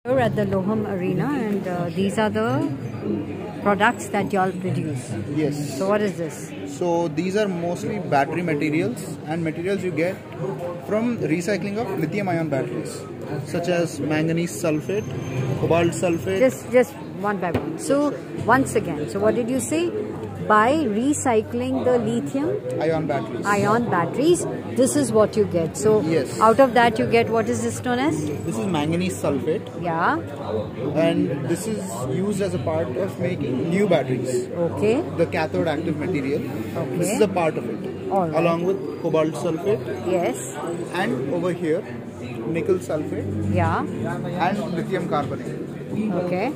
We're at the Loham Arena, and these are the products that y'all produce. Yes. So what is this? So these are mostly battery materials and materials you get from recycling of lithium-ion batteries, such as manganese sulfate, cobalt sulfate. Just one by one. So once again, so what did you say? By recycling the lithium-ion batteries, this is what you get. So yes, out of that you get, what is this known as? This is manganese sulfate. Yeah. And this is used as a part of making new batteries. Okay. The cathode active material. Okay. This is a part of it. All right. Along with cobalt sulfate. Yes. And over here, nickel sulfate. Yeah. And lithium carbonate. Okay.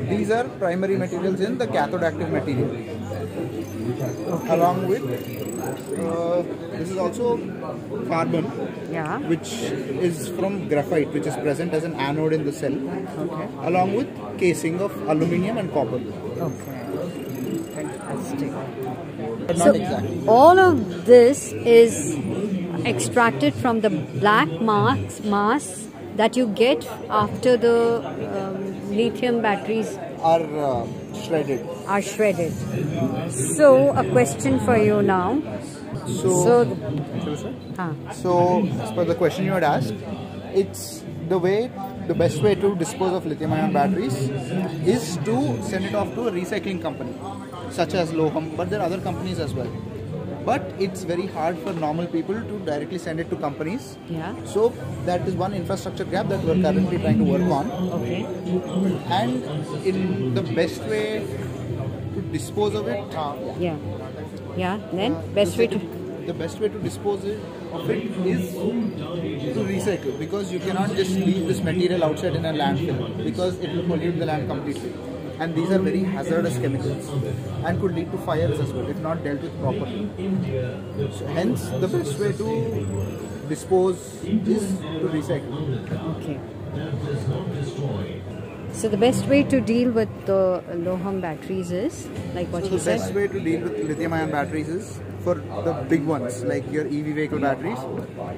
These are primary materials in the cathode active material. Okay. Along with this is also carbon, yeah, which is from graphite, which is present as an anode in the cell. Okay. Along with casing of aluminium and copper. Okay. Fantastic. But so not exactly. All of this is extracted from the black mass that you get after the lithium batteries are shredded. So a question for you now. So as per the question you had asked, it's the best way to dispose of lithium-ion batteries is to send it off to a recycling company, such as Loham, but there are other companies as well. But it's very hard for normal people to directly send it to companies. Yeah. So that is one infrastructure gap that we're currently trying to work on. Okay. And in the best way to dispose of it. Then the best way to dispose of it is to recycle, because you cannot just leave this material outside in a landfill, because it will pollute the land completely. And these are very hazardous chemicals and could lead to fires as well if not dealt with properly. So hence, the best way to dispose is to recycle. Okay. So the best way to deal with the Loham batteries is, like what you said? The best way to deal with lithium-ion batteries is for the big ones, like your EV vehicle batteries.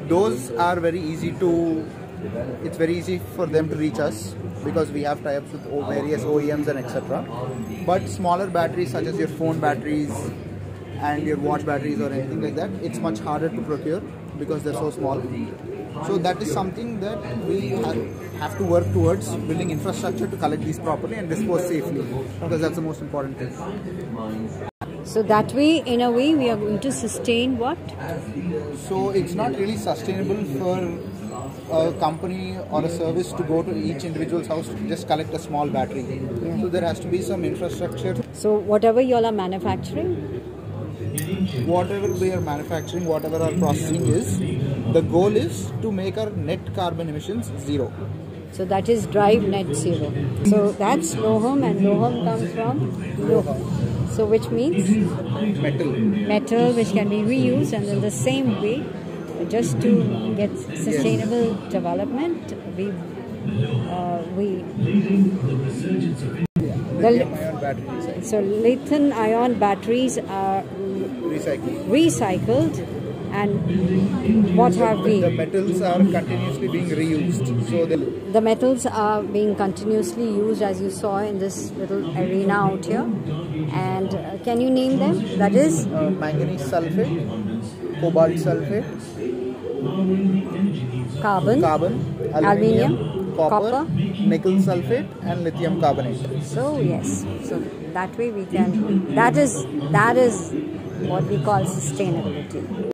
Those are very easy to, it's very easy for them to reach us, because we have tie-ups with various OEMs and etc. But smaller batteries such as your phone batteries and your watch batteries or anything like that, it's much harder to procure because they're so small. So that is something that we have to work towards, building infrastructure to collect these properly and dispose safely, because that's the most important thing. So that way, in a way, we are going to sustain what? So it's not really sustainable for a company or a service to go to each individual's house to just collect a small battery. Yeah. So there has to be some infrastructure. So whatever you all are manufacturing? Whatever we are manufacturing, whatever our processing is, the goal is to make our net carbon emissions zero. So that is drive net zero. So that's Loham, and Loham comes from Loham. So which means? Metal which can be reused, and in the same way, just to get sustainable development, so lithium-ion batteries are recycled, and what have we? The metals are continuously being reused. So the metals are being continuously used, as you saw in this little arena out here. And can you name them? That is manganese sulfate, cobalt sulfate, carbon, aluminium, copper, nickel sulfate, and lithium carbonate. So yes, so that way we can. That is what we call sustainability.